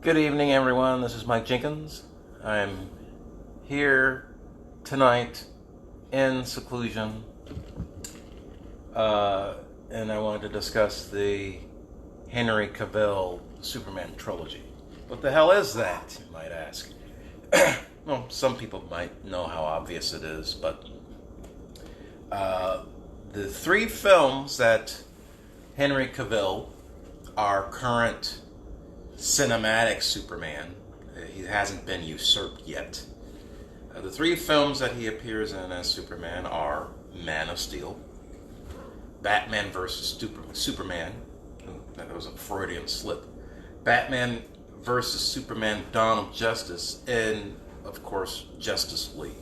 Good evening, everyone. This is Mike Jenkins. I'm here tonight in seclusion, and I wanted to discuss the Henry Cavill Superman Trilogy. What the hell is that, you might ask? Well, some people might know how obvious it is, but the three films that Henry Cavill, our current cinematic Superman, he hasn't been usurped yet. The three films that he appears in as Superman are Man of Steel, Batman vs. Superman, that was a Freudian slip, Batman vs. Superman Dawn of Justice, and of course Justice League.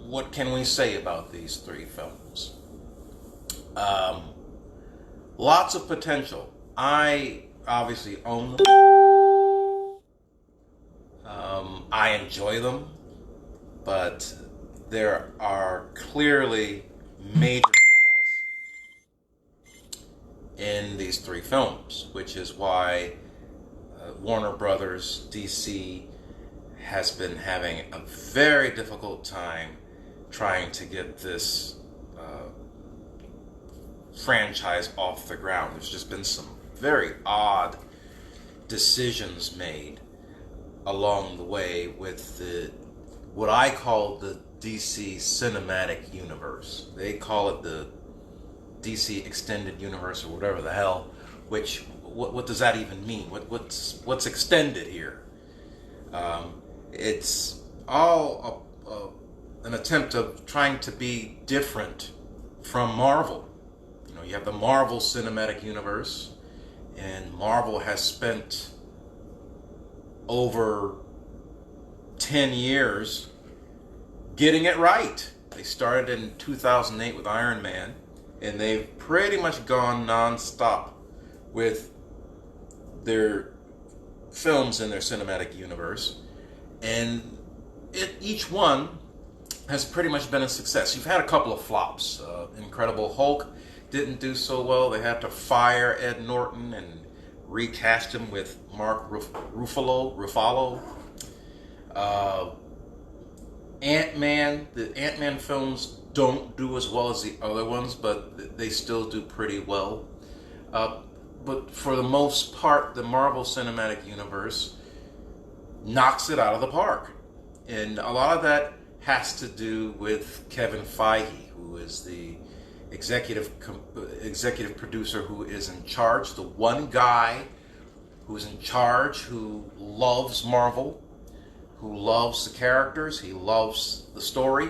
What can we say about these three films? Lots of potential. I obviously own them. I enjoy them, but there are clearly major flaws in these three films, which is why Warner Brothers, DC, has been having a very difficult time trying to get this franchise off the ground. There's just been some very odd decisions made along the way with what I call the DC Cinematic Universe. They call it the DC Extended Universe or whatever the hell. Which what does that even mean? What's extended here? It's all an attempt of trying to be different from Marvel. You have the Marvel Cinematic Universe, and Marvel has spent over 10 years getting it right. They started in 2008 with Iron Man, and they've pretty much gone non-stop with their films in their cinematic universe, and each one has pretty much been a success. You've had a couple of flops. Incredible Hulk didn't do so well. They had to fire Ed Norton and recast him with Mark Ruffalo. Ant-Man, the Ant-Man films don't do as well as the other ones, but they still do pretty well. But for the most part, the Marvel Cinematic Universe knocks it out of the park. And a lot of that has to do with Kevin Feige, who is the executive producer who is in charge, the one guy who's in charge, who loves Marvel, who loves the characters, he loves the story,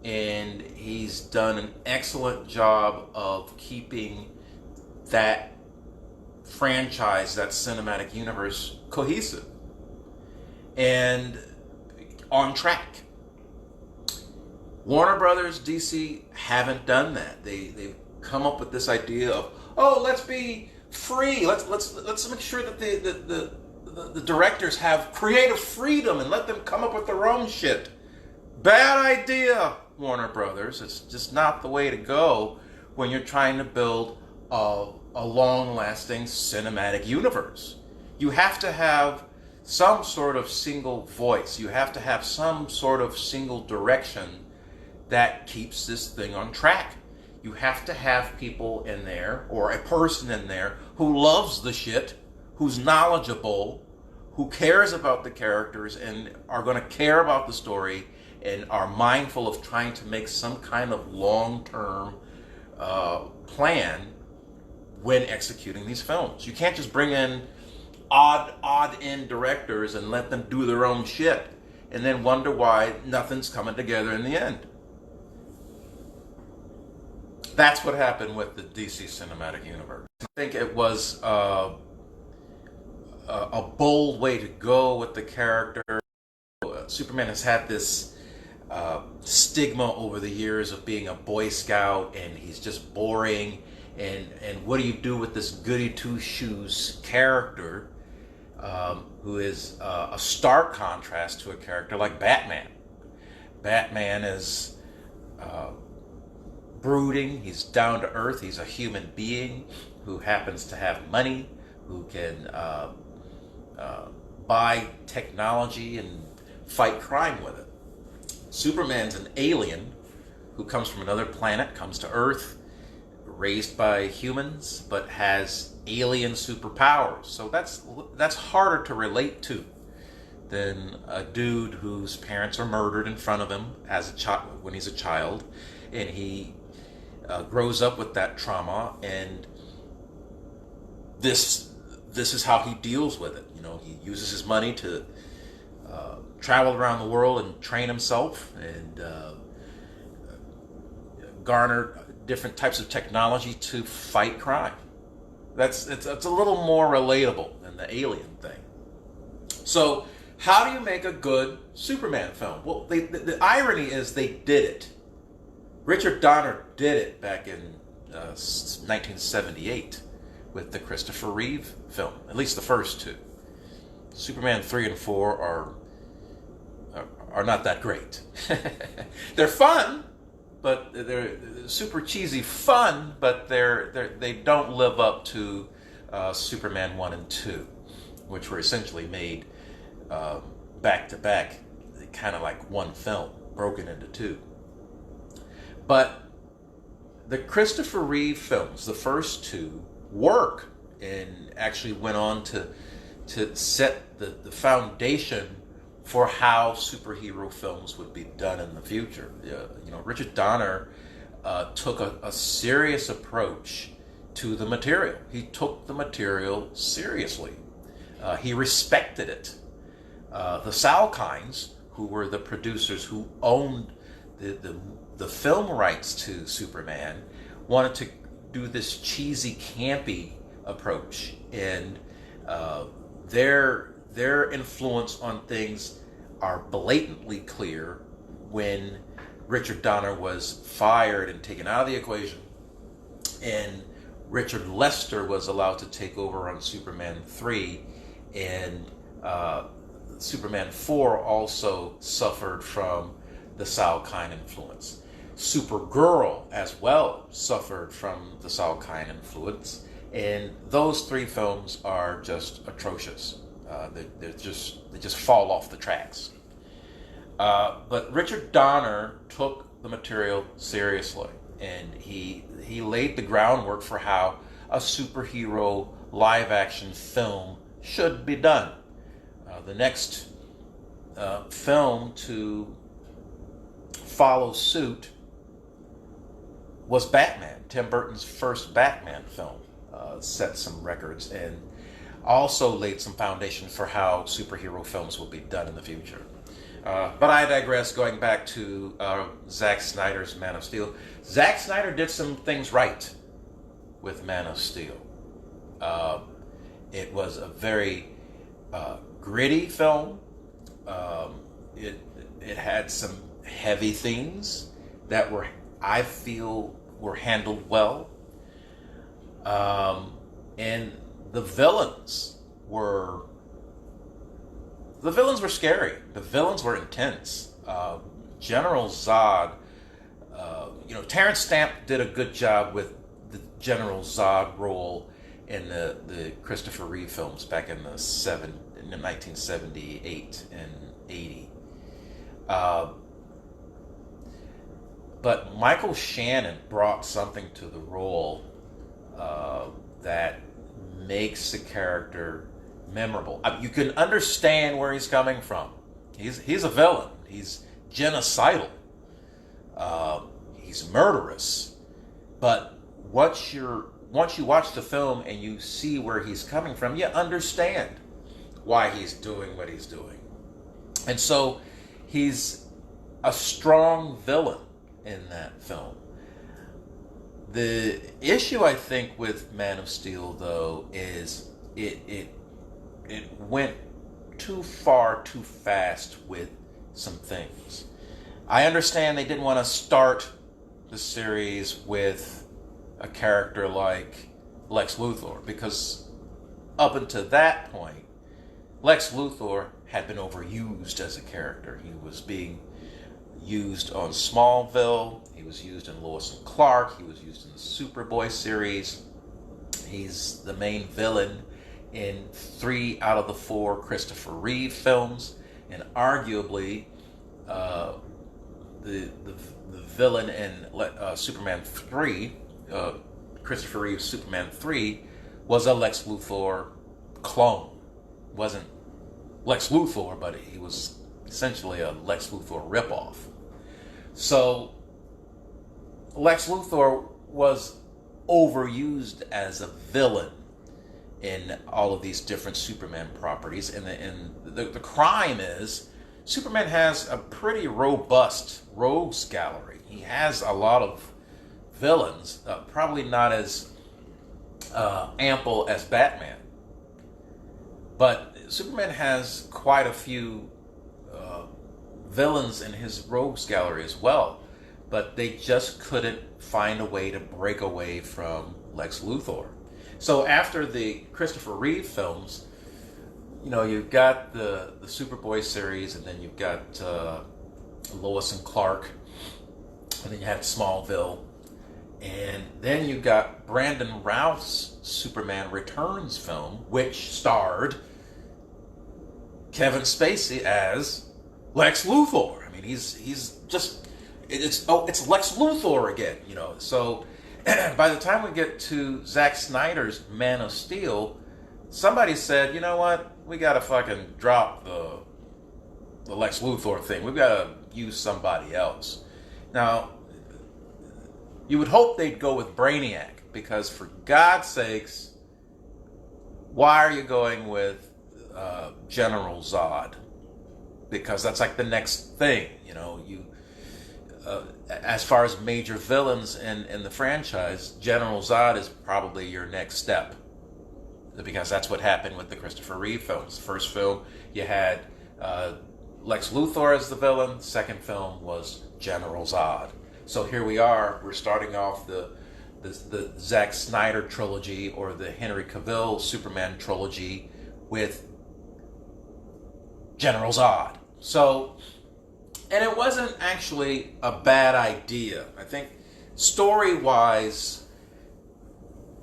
and he's done an excellent job of keeping that franchise, that cinematic universe, cohesive and on track. Warner Brothers, DC haven't done that. They've come up with this idea of, oh, let's be free. Let's make sure that the directors have creative freedom and let them come up with their own shit. Bad idea, Warner Brothers. It's just not the way to go when you're trying to build a long-lasting cinematic universe. You have to have some sort of single voice. You have to have some sort of single direction that keeps this thing on track. You have to have people in there, or a person in there, who loves the shit, who's knowledgeable, who cares about the characters and are going to care about the story and are mindful of trying to make some kind of long-term plan when executing these films. You can't just bring in odd end directors and let them do their own shit and then wonder why nothing's coming together in the end. That's what happened with the DC Cinematic Universe. I think it was a bold way to go with the character. Superman has had this stigma over the years of being a Boy Scout, and he's just boring. And what do you do with this goody two-shoes character who is a stark contrast to a character like Batman? Batman is brooding. He's down to earth. He's a human being who happens to have money, who can buy technology and fight crime with it. Superman's an alien who comes from another planet, comes to Earth, raised by humans, but has alien superpowers. So that's harder to relate to than a dude whose parents are murdered in front of him as a child when he's a child, and he grows up with that trauma, and this is how he deals with it. You know, he uses his money to travel around the world and train himself and garner different types of technology to fight crime. It's a little more relatable than the alien thing. So how do you make a good Superman film? Well, the irony is they did it. Richard Donner did it back in 1978 with the Christopher Reeve film, at least the first two. Superman 3 and 4 are not that great. They're fun, but they're super cheesy fun, but they don't live up to Superman 1 and 2, which were essentially made back to back, kind of like one film, broken into two. But the Christopher Reeve films, the first two, work and actually went on to set the foundation for how superhero films would be done in the future. You know, Richard Donner took a serious approach to the material. He took the material seriously. He respected it. The Salkinds, who were the producers who owned the film rights to Superman, wanted to do this cheesy, campy approach, and their influence on things are blatantly clear when Richard Donner was fired and taken out of the equation, and Richard Lester was allowed to take over on Superman 3, and Superman 4 also suffered from the Salkind influence. Supergirl as well suffered from the Salkind influence, and those three films are just atrocious. They just fall off the tracks. But Richard Donner took the material seriously, and he laid the groundwork for how a superhero live-action film should be done. The next film to follow suit was Batman. Tim Burton's first Batman film set some records and also laid some foundation for how superhero films will be done in the future. But I digress, going back to Zack Snyder's Man of Steel. Zack Snyder did some things right with Man of Steel. It was a very gritty film. It had some heavy themes that I feel were handled well. And the villains were scary. The villains were intense. General Zod, Terrence Stamp did a good job with the General Zod role in the Christopher Reeve films back in 1978 and 80. But Michael Shannon brought something to the role that makes the character memorable. You can understand where he's coming from. He's a villain. He's genocidal. He's murderous. But once you watch the film and you see where he's coming from, you understand why he's doing what he's doing. And so he's a strong villain in that film. The issue, I think, with Man of Steel, though, is it went too far too fast with some things. I understand they didn't want to start the series with a character like Lex Luthor, because up until that point, Lex Luthor had been overused as a character. He was being used on Smallville. He was used in Lois and Clark. He was used in the Superboy series. He's the main villain in 3 out of the 4 Christopher Reeve films, and arguably the villain in Superman 3, Christopher Reeve's Superman 3, was a Lex Luthor clone. Wasn't Lex Luthor, but he was essentially a Lex Luthor ripoff. So Lex Luthor was overused as a villain in all of these different Superman properties, and the crime is Superman has a pretty robust rogues gallery. He has a lot of villains, probably not as ample as Batman, but Superman has quite a few villains in his rogues gallery as well, but they just couldn't find a way to break away from Lex Luthor. So after the Christopher Reeve films, you know, you've got the Superboy series, and then you've got Lois and Clark, and then you had Smallville, and then you got Brandon Routh's Superman Returns film, which starred Kevin Spacey as Lex Luthor. I mean, he's just it's Lex Luthor again, you know. So by the time we get to Zack Snyder's Man of Steel, somebody said, you know what, we gotta fucking drop the Lex Luthor thing. We've gotta use somebody else. Now, you would hope they'd go with Brainiac, because for God's sakes, why are you going with General Zod? Because that's like the next thing, you know. As far as major villains in the franchise, General Zod is probably your next step, because that's what happened with the Christopher Reeve films. First film, you had Lex Luthor as the villain. Second film was General Zod. So here we are. We're starting off the Zack Snyder trilogy, or the Henry Cavill Superman trilogy, with General Zod. So, and it wasn't actually a bad idea. I think story-wise,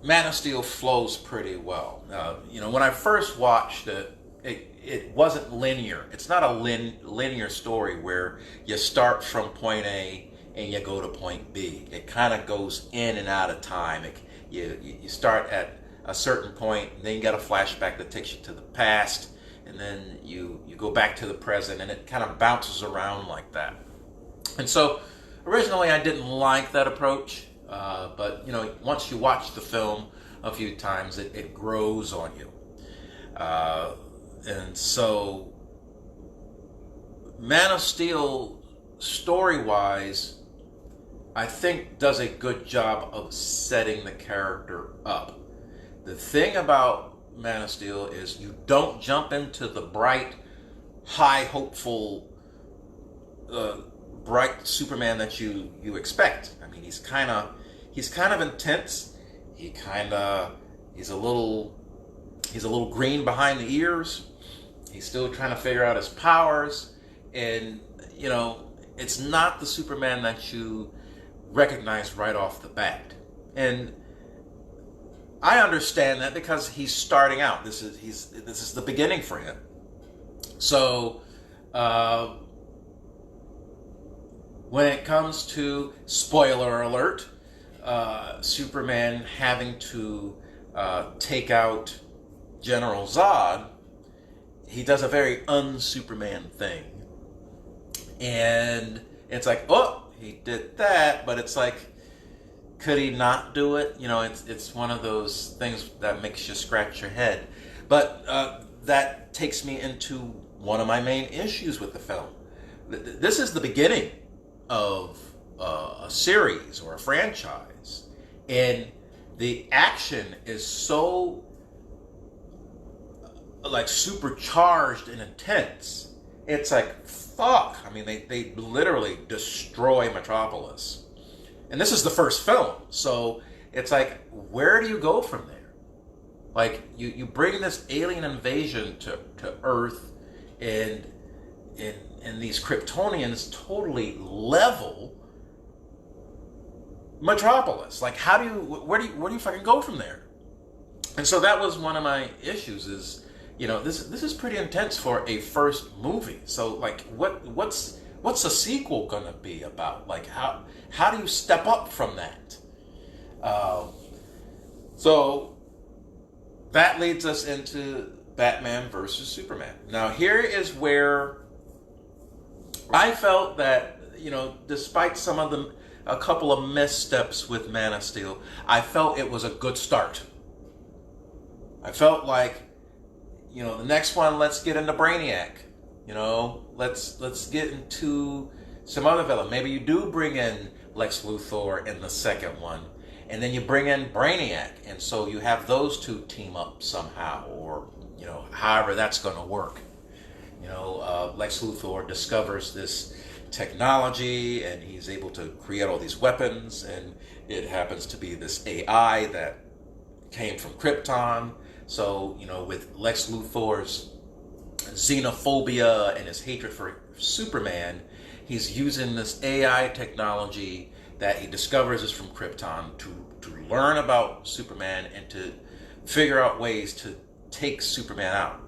Man of Steel flows pretty well. You know, when I first watched it, it wasn't linear. It's not a linear story where you start from point A and you go to point B. It kind of goes in and out of time. You start at a certain point, and then you got a flashback that takes you to the past, and then you go back to the present, and it kind of bounces around like that. And so originally I didn't like that approach, but you know, once you watch the film a few times, it grows on you. And so Man of Steel, story-wise, I think does a good job of setting the character up. The thing about Man of Steel is you don't jump into the bright, high, hopeful, bright Superman that you expect. I mean, he's kind of intense. He's a little green behind the ears. He's still trying to figure out his powers, and you know, it's not the Superman that you recognize right off the bat. And I understand that, because he's starting out. This is the beginning for him. So when it comes to, spoiler alert, Superman having to take out General Zod, he does a very un-Superman thing. And it's like, oh, he did that, but it's like, could he not do it? You know, it's one of those things that makes you scratch your head. But that takes me into one of my main issues with the film. This is the beginning of a series or a franchise, and the action is so like supercharged and intense. It's like, fuck. I mean, they literally destroy Metropolis. And this is the first film, so it's like, where do you go from there? Like, you bring this alien invasion to Earth, and and these Kryptonians totally level Metropolis. Like, where do you fucking go from there? And so that was one of my issues. Is, you know, this is pretty intense for a first movie. So like, what's a sequel gonna be about? Like, how do you step up from that? So that leads us into Batman versus Superman. Now here is where I felt that, you know, despite a couple of missteps with Man of Steel, I felt it was a good start. I felt like, you know, the next one, let's get into Brainiac. You know, let's get into some other villain. Maybe you do bring in Lex Luthor in the second one, and then you bring in Brainiac, and so you have those two team up somehow, or, you know, however that's going to work. You know, Lex Luthor discovers this technology, and he's able to create all these weapons, and it happens to be this AI that came from Krypton. So, you know, with Lex Luthor's xenophobia and his hatred for Superman, he's using this AI technology that he discovers is from Krypton to learn about Superman and to figure out ways to take Superman out.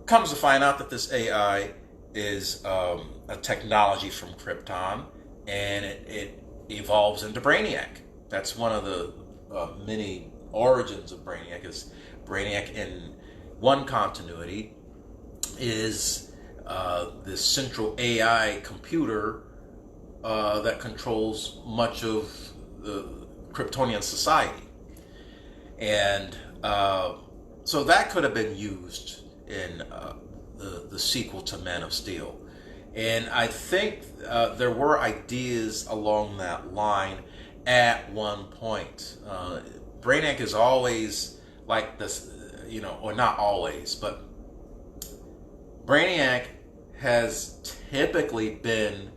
Comes to find out that this AI is a technology from Krypton, and it evolves into Brainiac. That's one of the many origins of Brainiac. Is Brainiac in one continuity is this central AI computer that controls much of the Kryptonian society. And so that could have been used in the sequel to Man of Steel. And I think there were ideas along that line at one point. Brainiac is always like this, you know, or not always, but Brainiac has typically been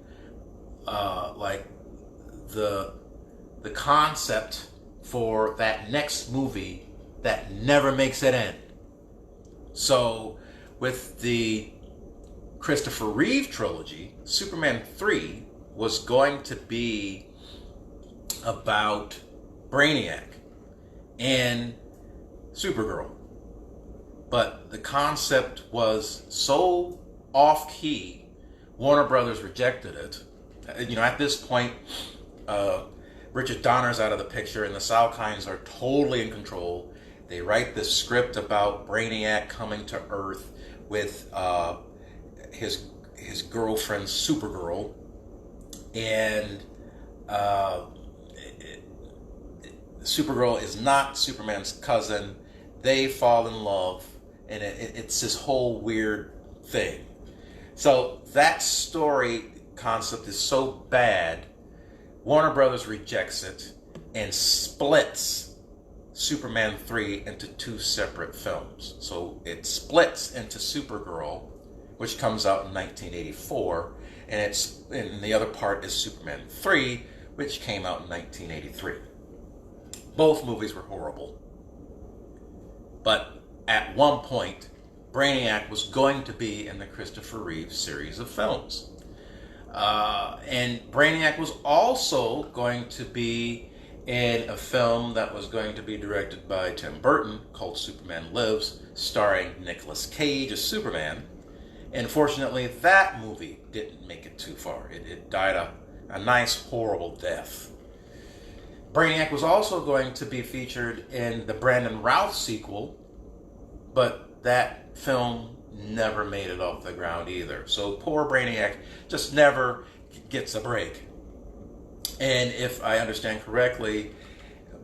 like the concept for that next movie that never makes it end. So with the Christopher Reeve trilogy, Superman 3 was going to be about Brainiac and Supergirl. But the concept was so off-key, Warner Brothers rejected it. You know, at this point, Richard Donner's out of the picture, and the Salkinds are totally in control. They write this script about Brainiac coming to Earth with his girlfriend Supergirl, and Supergirl is not Superman's cousin. They fall in love, and it's this whole weird thing. So that story concept is so bad, Warner Brothers rejects it and splits Superman 3 into two separate films. So it splits into Supergirl, which comes out in 1984, and the other part is Superman 3, which came out in 1983. Both movies were horrible. But at one point, Brainiac was going to be in the Christopher Reeve series of films. And Brainiac was also going to be in a film that was going to be directed by Tim Burton called Superman Lives, starring Nicolas Cage as Superman. And fortunately, that movie didn't make it too far. It died a nice, horrible death. Brainiac was also going to be featured in the Brandon Routh sequel, but that film never made it off the ground either. So poor Brainiac just never gets a break. And if I understand correctly,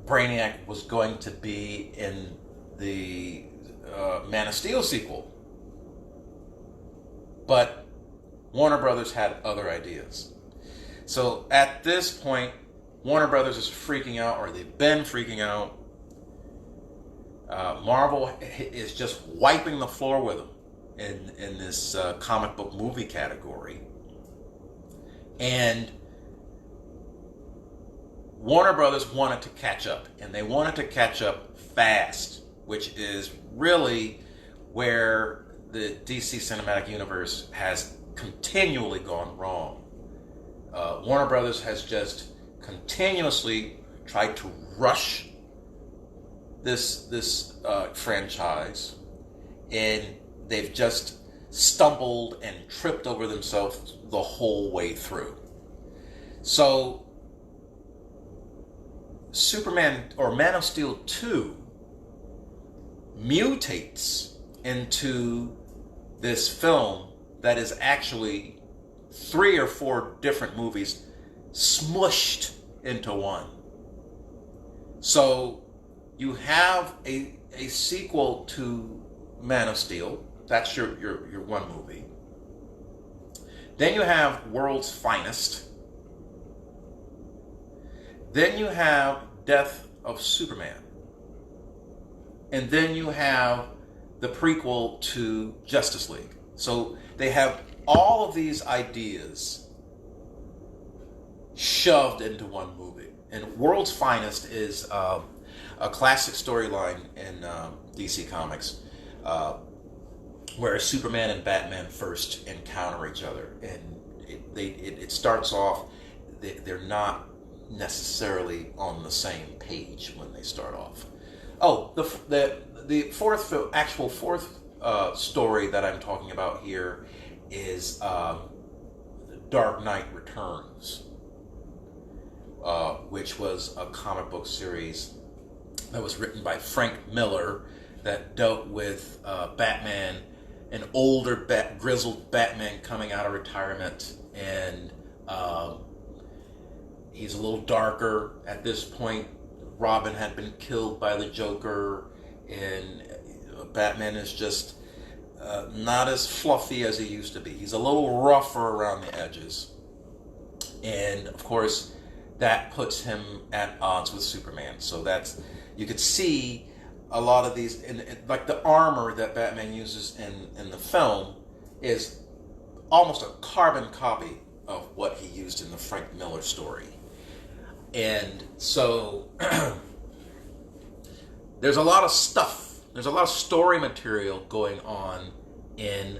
Brainiac was going to be in the Man of Steel sequel. But Warner Brothers had other ideas. So at this point, Warner Brothers is freaking out, or they've been freaking out. Marvel is just wiping the floor with them in this comic book movie category. And Warner Brothers wanted to catch up, and they wanted to catch up fast, which is really where the DC Cinematic Universe has continually gone wrong. Warner Brothers has just continuously tried to rush this franchise, and they've just stumbled and tripped over themselves the whole way through. So Superman, or Man of Steel 2, mutates into this film that is actually 3 or 4 different movies smushed into one. So you have a sequel to Man of Steel. That's your one movie. Then you have World's Finest. Then you have Death of Superman. And then you have the prequel to Justice League. So they have all of these ideas shoved into one movie. And World's Finest is a classic storyline in DC Comics, where Superman and Batman first encounter each other. And it starts off, they're not necessarily on the same page when they start off. Oh, the fourth story that I'm talking about here is Dark Knight Returns, which was a comic book series that was written by Frank Miller that dealt with Batman, an older grizzled Batman coming out of retirement, and he's a little darker at this point. Robin had been killed by the Joker, and Batman is just not as fluffy as he used to be. He's a little rougher around the edges. And of course, that puts him at odds with Superman. So you could see a lot of these, like the armor that Batman uses in the film is almost a carbon copy of what he used in the Frank Miller story. And so there's a lot of stuff, there's a lot of story material going on in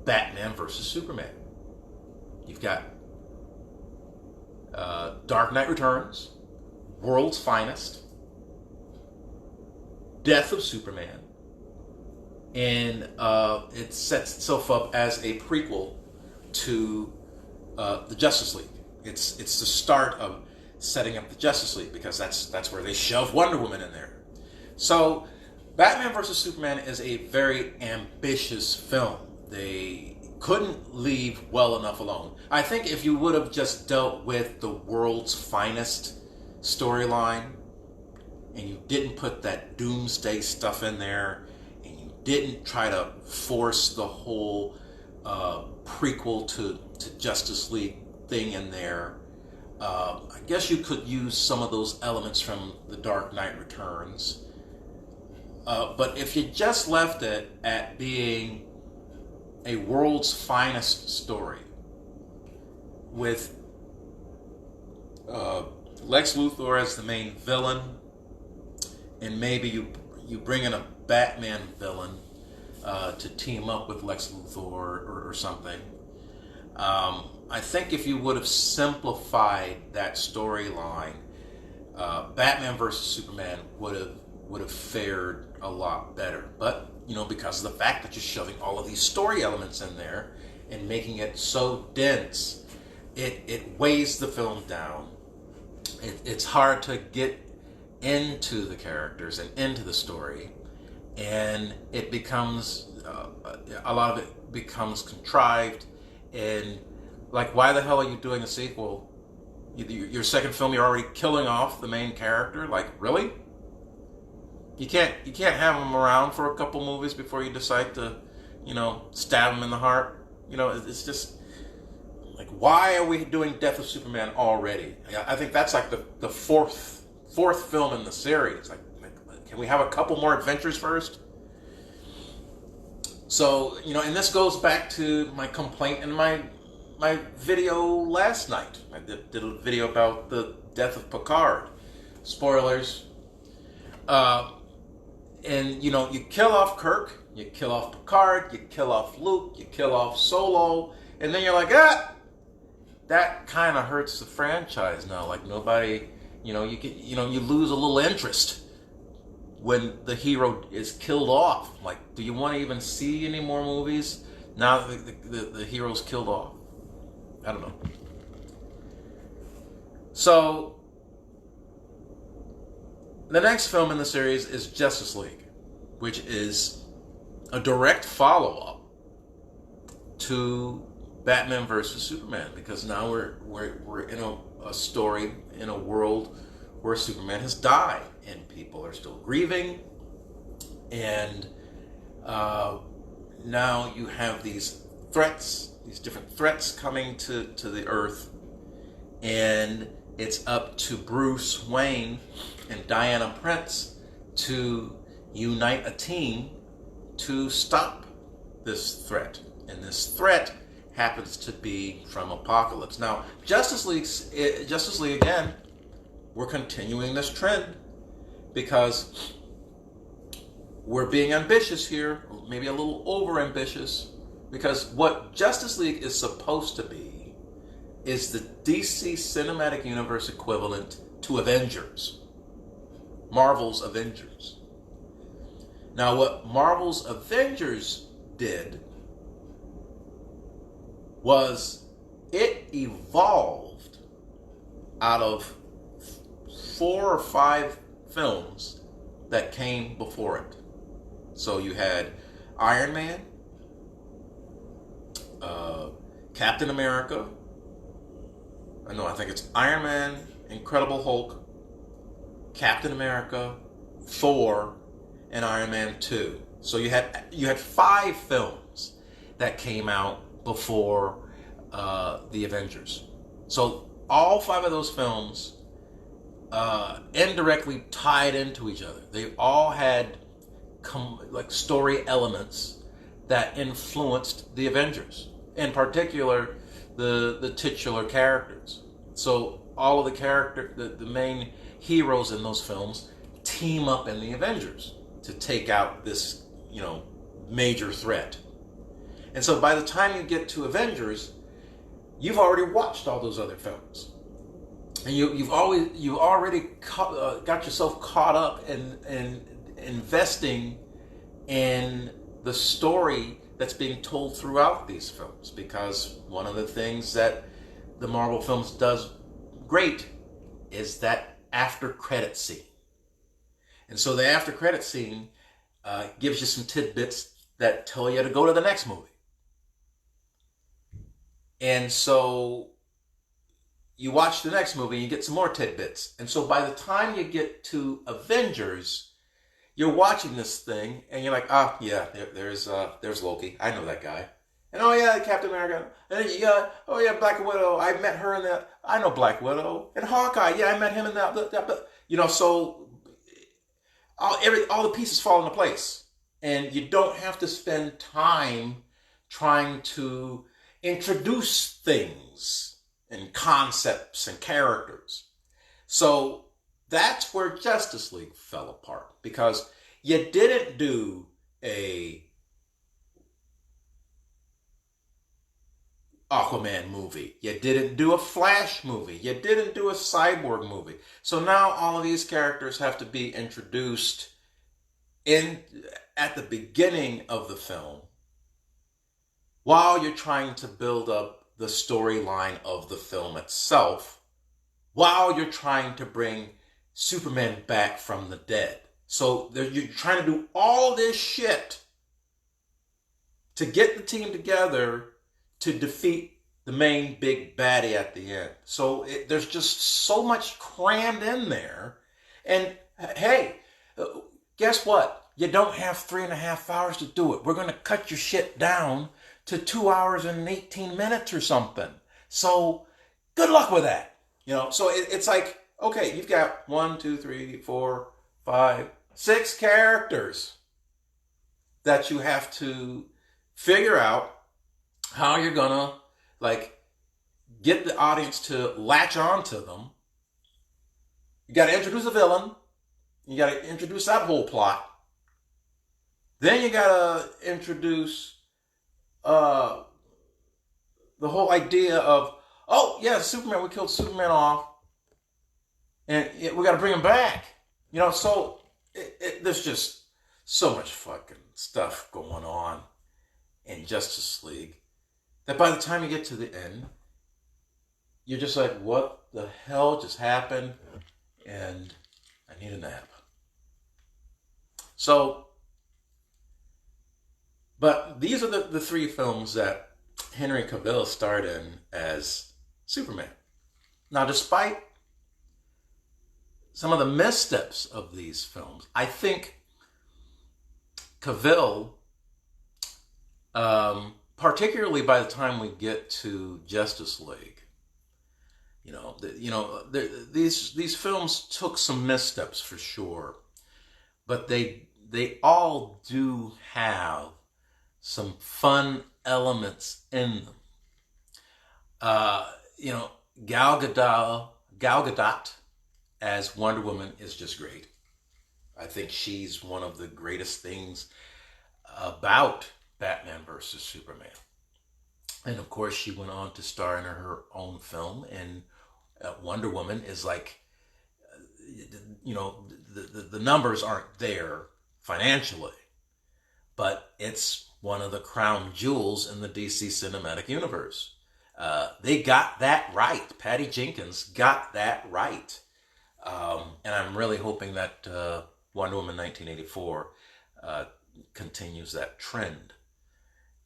Batman versus Superman. You've got Dark Knight Returns, World's Finest, Death of Superman, and it sets itself up as a prequel to the Justice League. It's the start of setting up the Justice League, because that's where they shove Wonder Woman in there. So Batman vs. Superman is a very ambitious film. They couldn't leave well enough alone. I think if you would have just dealt with the World's Finest storyline, and you didn't put that doomsday stuff in there, and you didn't try to force the whole prequel to Justice League thing in there, I guess you could use some of those elements from The Dark Knight Returns. But if you just left it at being a World's Finest story with Lex Luthor as the main villain, and maybe you bring in a Batman villain to team up with Lex Luthor or something, I think if you would have simplified that storyline, Batman versus Superman would have fared a lot better. But because of the fact that you're shoving all of these story elements in there and making it so dense, it weighs the film down. It's hard to get into the characters and into the story, and it becomes a lot of it becomes contrived. And like, why the hell are you doing a sequel? Your second film, you're already killing off the main character. Like, really? You can't have him around for a couple movies before you decide to, stab him in the heart. It's just like, why are we doing Death of Superman already? I think that's like the fourth film in the series. Like, can we have a couple more adventures first? So, and this goes back to my complaint in my video last night. I did a video about the death of Picard. Spoilers. And, you kill off Kirk, you kill off Picard, you kill off Luke, you kill off Solo, And then you're like, that kind of hurts the franchise now. Like nobody, you lose a little interest when the hero is killed off. Like, do you want to even see any more movies now that the hero's killed off? I don't know. So, the next film in the series is Justice League, which is a direct follow-up to Batman versus Superman, because now we're in a story in a world where Superman has died and people are still grieving, and now you have these different threats coming to the Earth, and it's up to Bruce Wayne and Diana Prince to unite a team to stop this threat. And this threat happens to be from Apocalypse. Now, Justice League again, we're continuing this trend because we're being ambitious here, maybe a little over ambitious, because what Justice League is supposed to be is the DC Cinematic Universe equivalent to Avengers. Marvel's Avengers. Now, what Marvel's Avengers did was it evolved out of 4 or 5 films that came before it. So you had Iron Man, Captain America, I think it's Iron Man, Incredible Hulk, Captain America, Thor, and Iron Man 2. So you had 5 films that came out before the Avengers. So all 5 of those films indirectly tied into each other. They all had story elements that influenced the Avengers. In particular, the titular characters. So all of the main heroes in those films team up in the Avengers to take out this, major threat. And so by the time you get to Avengers, you've already watched all those other films. And you've already got yourself caught up in investing in the story that's being told throughout these films, because one of the things that the Marvel films does great is that after credit scene. And so the after credit scene gives you some tidbits that tell you to go to the next movie. And so you watch the next movie and you get some more tidbits. And so by the time you get to Avengers, you're watching this thing and you're like, there's Loki. I know that guy. And Captain America. And then you got, Black Widow. I met her in that. I know Black Widow. And Hawkeye. Yeah, I met him in that. So all the pieces fall into place. And you don't have to spend time trying to introduce things and concepts and characters. So that's where Justice League fell apart, because you didn't do a Aquaman movie. You didn't do a Flash movie. You didn't do a Cyborg movie. So now all of these characters have to be introduced at the beginning of the film while you're trying to build up the storyline of the film itself, while you're trying to bring Superman back from the dead. So you're trying to do all this shit to get the team together to defeat the main big baddie at the end. So there's just so much crammed in there. And hey, guess what? You don't have 3.5 hours to do it. We're going to cut your shit down to 2 hours and 18 minutes or something. So good luck with that. So it's like, okay, you've got 1, 2, 3, 4, 5, 6 characters that you have to figure out how you're gonna get the audience to latch on to them. You got to introduce a villain. You got to introduce that whole plot. Then you got to introduce the whole idea of, oh yeah, Superman, we killed Superman off, and we got to bring him back. You know, so there's just so much fucking stuff going on in Justice League that by the time you get to the end, you're just like, what the hell just happened? And I need a nap. So, but these are the three films that Henry Cavill starred in as Superman. Now, despite some of the missteps of these films, I think Cavill, particularly by the time we get to Justice League, these films took some missteps for sure, but they all do have some fun elements in them. Gal Gadot as Wonder Woman is just great. I think she's one of the greatest things about Batman versus Superman. And of course, she went on to star in her own film, and Wonder Woman is like, the numbers aren't there financially, but it's one of the crown jewels in the DC cinematic universe. They got that right. Patty Jenkins got that right. And I'm really hoping that Wonder Woman 1984 continues that trend.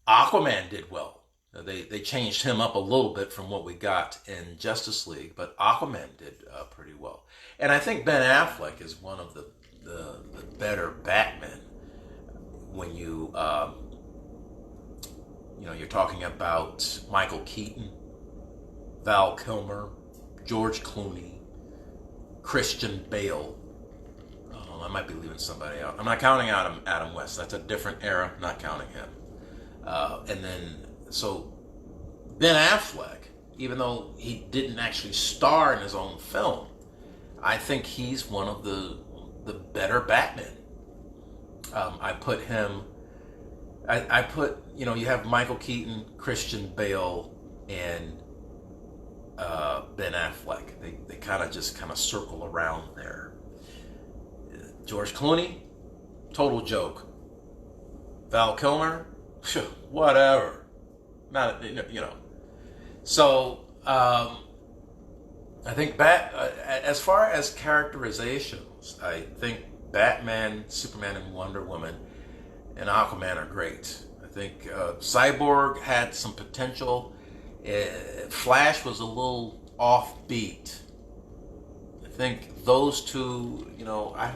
Aquaman did well. They changed him up a little bit from what we got in Justice League, but Aquaman did pretty well. And I think Ben Affleck is one of the better Batmen when you're talking about Michael Keaton, Val Kilmer, George Clooney, Christian Bale. I might be leaving somebody out. I'm not counting out Adam West. That's a different era. I'm not counting him. So Ben Affleck, even though he didn't actually star in his own film, I think he's one of the better Batmen. I put him. You have Michael Keaton, Christian Bale, and Ben Affleck. They kind of circle around there. George Clooney, total joke. Val Kilmer, whatever. Not, So I think as far as characterizations, I think Batman, Superman, and Wonder Woman and Aquaman are great. I think Cyborg had some potential. Flash was a little offbeat. I think those two, I'd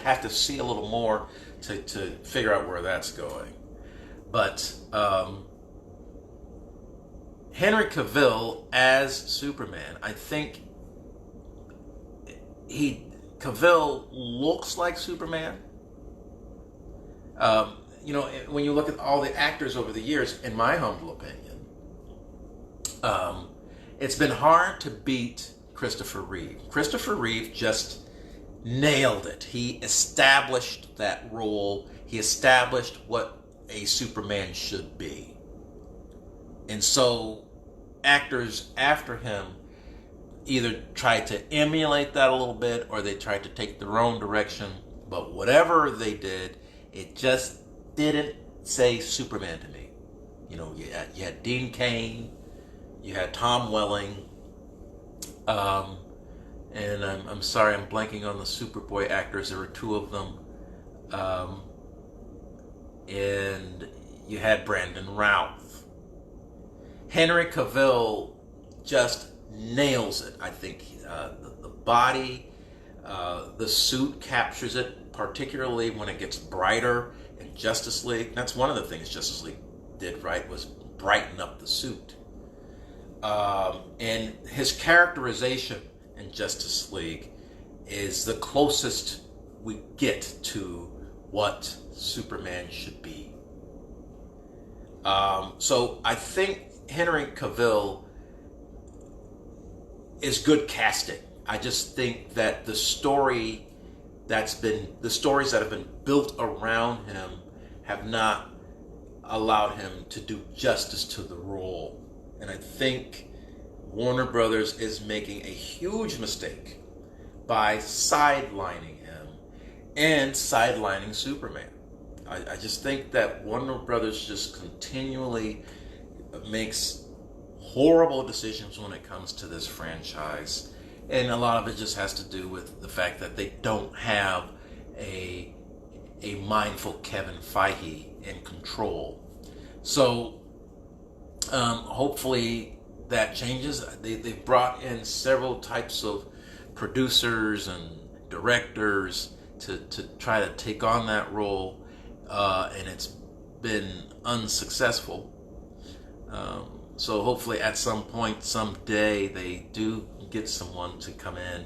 have to see a little more to figure out where that's going. But Henry Cavill as Superman, I think Cavill looks like Superman. When you look at all the actors over the years, in my humble opinion, it's been hard to beat Christopher Reeve. Christopher Reeve just nailed it. He established that role. He established what a Superman should be. And so actors after him either tried to emulate that a little bit or they tried to take their own direction. But whatever they did, it just didn't say Superman to me. You had Dean Cain, you had Tom Welling, and I'm sorry, I'm blanking on the Superboy actors. There were two of them. And you had Brandon Routh. Henry Cavill just nails it. I think the body, the suit captures it, particularly when it gets brighter in Justice League. That's one of the things Justice League did right, was brighten up the suit. And his characterization in Justice League is the closest we get to what Superman should be. So I think Henry Cavill is good casting. I just think that the stories that have been built around him have not allowed him to do justice to the role. And I think Warner Brothers is making a huge mistake by sidelining him and sidelining Superman. I just think that Warner Brothers just continually makes horrible decisions when it comes to this franchise. And a lot of it just has to do with the fact that they don't have a mindful Kevin Feige in control. So hopefully that changes. They've brought in several types of producers and directors to try to take on that role, and it's been unsuccessful. So hopefully at some point, someday, they do get someone to come in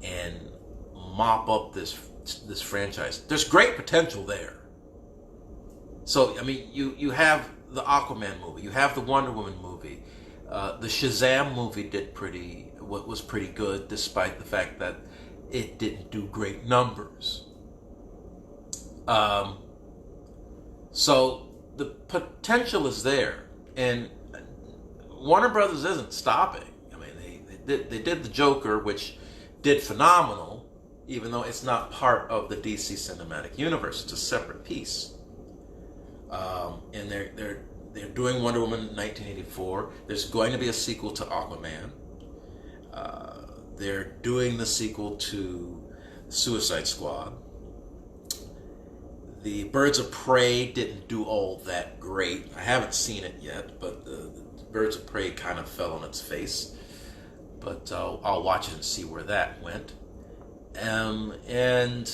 and mop up this franchise. There's great potential there. So, I mean, you have the Aquaman movie, you have the Wonder Woman movie, the Shazam movie was pretty good, despite the fact that it didn't do great numbers. So the potential is there, and Warner Brothers isn't stopping. I mean, they did the Joker, which did phenomenal, even though it's not part of the DC Cinematic Universe. It's a separate piece. And they're doing Wonder Woman 1984. There's going to be a sequel to Aquaman. They're doing the sequel to Suicide Squad. The Birds of Prey didn't do all that great. I haven't seen it yet, but the Birds of Prey kind of fell on its face. But I'll watch it and see where that went. And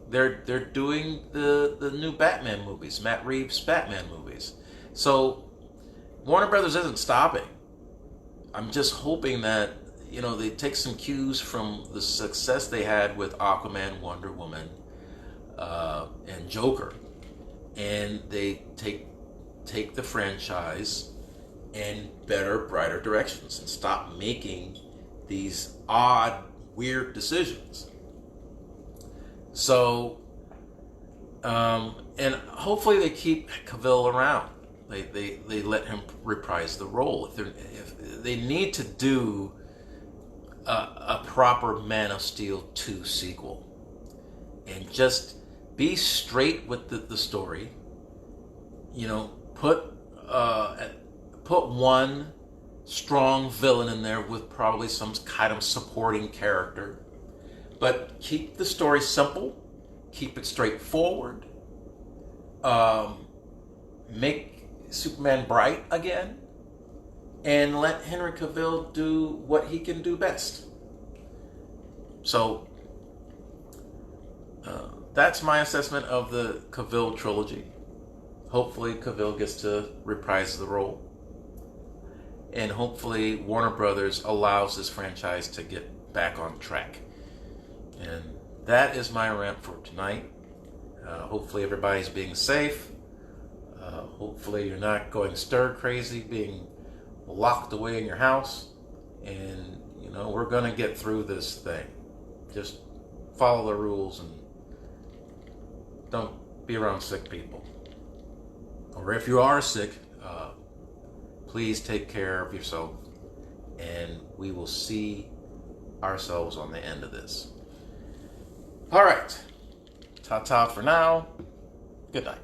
they're doing the new Batman movies, Matt Reeves' Batman movies. So Warner Brothers isn't stopping. I'm just hoping that, you know, they take some cues from the success they had with Aquaman, Wonder Woman, and Joker, and they take the franchise in better, brighter directions and stop making these odd, weird decisions. So, and hopefully they keep Cavill around. They let him reprise the role. If they need to do a proper Man of Steel 2 sequel, and just be straight with the story. You know, put one strong villain in there with probably some kind of supporting character, but keep the story simple, keep it straightforward, make Superman bright again, and let Henry Cavill do what he can do best. So that's my assessment of the Cavill trilogy. Hopefully Cavill gets to reprise the role. And hopefully Warner Brothers allows this franchise to get back on track. And that is my rant for tonight. Hopefully everybody's being safe. Hopefully you're not going stir crazy, being locked away in your house. And, you know, we're going to get through this thing. Just follow the rules and don't be around sick people. Or if you are sick, please take care of yourself, and we will see ourselves on the end of this. All right. Ta-ta for now. Good night.